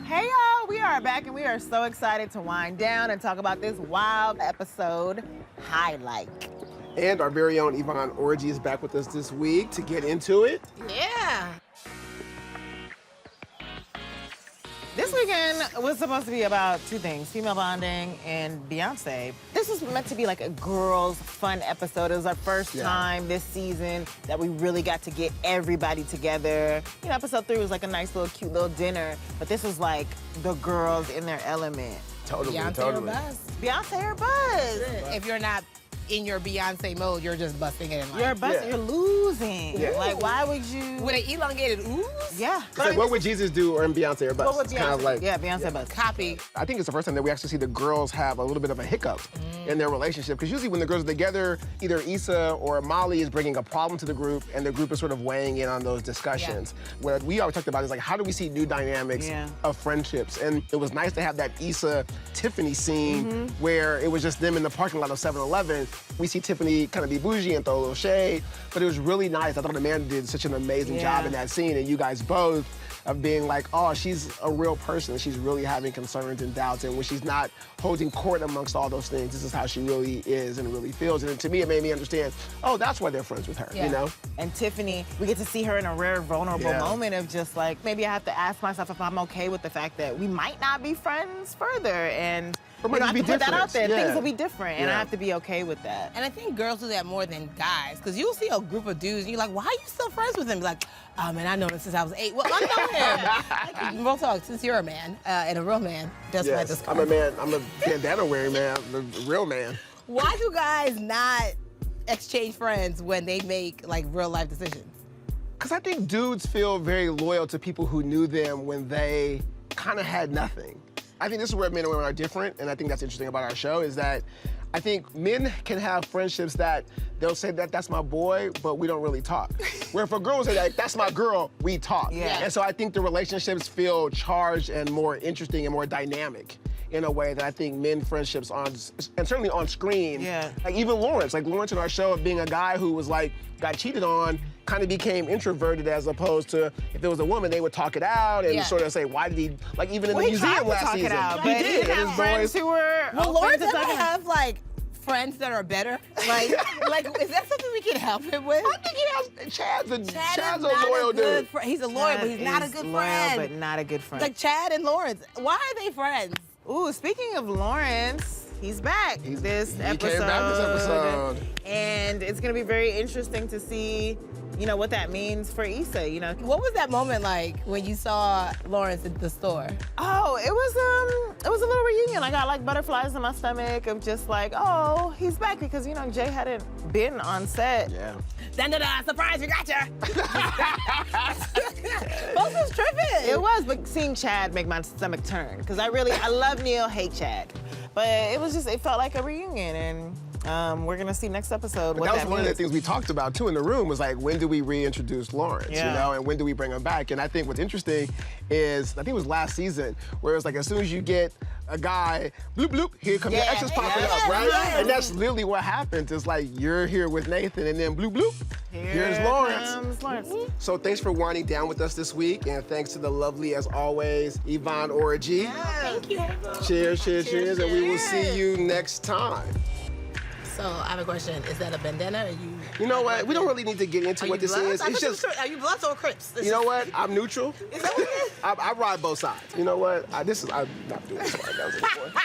Hey y'all, we are back and we are so excited to wind down and talk about this wild episode highlight. And our very own Yvonne Orji is back with us this week to get into it. Yeah. This weekend was supposed to be about two things, female bonding and Beyonce. This was meant to be like a girls' fun episode. It was our first time this season that we really got to get everybody together. You know, episode 3 was like a nice little cute little dinner, but this was like the girls in their element. Totally. Beyonce or buzz. Beyonce or buzz. If you're not in your Beyonce mode, you're just busting it in life. You're buzzing, you're losing. Yeah. Like, why would you? With an elongated ooze? Yeah. It's like, what would Jesus do or in Beyonce or bust? What would It's Beyonce? kind of like, yeah, Beyonce buzz. Copy. I think it's the first time that we actually see the girls have a little bit of a hiccup in their relationship. Because usually when the girls are together, either Issa or Molly is bringing a problem to the group, and the group is sort of weighing in on those discussions. What we always talked about is like, how do we see new dynamics of friendships? And it was nice to have that Issa-Tiffany scene where it was just them in the parking lot of 7-Eleven. We see Tiffany kind of be bougie and throw a little shade, but it was really nice. I thought Amanda did such an amazing job in that scene, and you guys both of being like, oh, she's a real person. She's really having concerns and doubts, and when she's not holding court amongst all those things, this is how she really is and really feels. And to me, it made me understand, oh, that's why they're friends with her, you know? And Tiffany, we get to see her in a rare, vulnerable moment of just like, maybe I have to ask myself if I'm okay with the fact that we might not be friends further, and Or might I have be to put that out there. different. Things will be different, and I have to be okay with that. And I think girls do that more than guys, because you'll see a group of dudes and you're like, why are you still friends with him? You're like, oh man, I know him since I was 8. Well, I know him. Real talk, since you're a man, and a real man does wear this I'm a man. I'm a bandana wearing man. I'm a real man. Why do guys not exchange friends when they make like real life decisions? Because I think dudes feel very loyal to people who knew them when they kind of had nothing. I think this is where men and women are different, and I think that's interesting about our show, is that I think men can have friendships that they'll say that that's my boy, but we don't really talk. Where if a girl will say that, that's my girl, we talk. And so I think the relationships feel charged and more interesting and more dynamic in a way that I think men friendships on, and certainly on screen, like even Lawrence in our show of being a guy who was like, got cheated on, kind of became introverted, as opposed to if there was a woman, they would talk it out and sort of say, why did he, like even in the museum last season. He did. And his friends who were Will Lawrence ever have like friends that are better? Like, is that something we can help him with? I think he has, Chad's a not loyal good dude. He's a loyal, but he's not a good friend. But not a good friend. Like Chad and Lawrence, why are they friends? Ooh, speaking of Lawrence, he's back this episode. He came back this episode. And it's gonna be very interesting to see, you know, what that means for Issa, you know. What was that moment like when you saw Lawrence at the store? Oh, it was a little reunion. I got like butterflies in my stomach of just like, oh, he's back, because, you know, Jay hadn't been on set. Da-da-da, surprise, we got ya! Both was tripping. It was, but seeing Chad make my stomach turn, because I love Neil, hate Chad. But it felt like a reunion, and we're gonna see next episode what that was one of the things we talked about too in the room, was like, when do we reintroduce Lawrence, you know, and when do we bring him back? And I think what's interesting is, I think it was last season, where it was like, as soon as you get a guy, bloop, bloop, here comes the extras popping up, right? And that's literally what happens. It's like, you're here with Nathan, and then bloop, bloop, here's Lawrence. So thanks for winding down with us this week, and thanks to the lovely, as always, Yvonne Orji. Thank you. Cheers, cheers, cheers, and we will see you next time. So I have a question. Is that a bandana, or You know what? We don't really need to get into what this is. It's just, are you Bloods or Crips? you know what? I'm neutral. Is that what it is? I ride both sides. You know what? I'm not doing this right now anymore.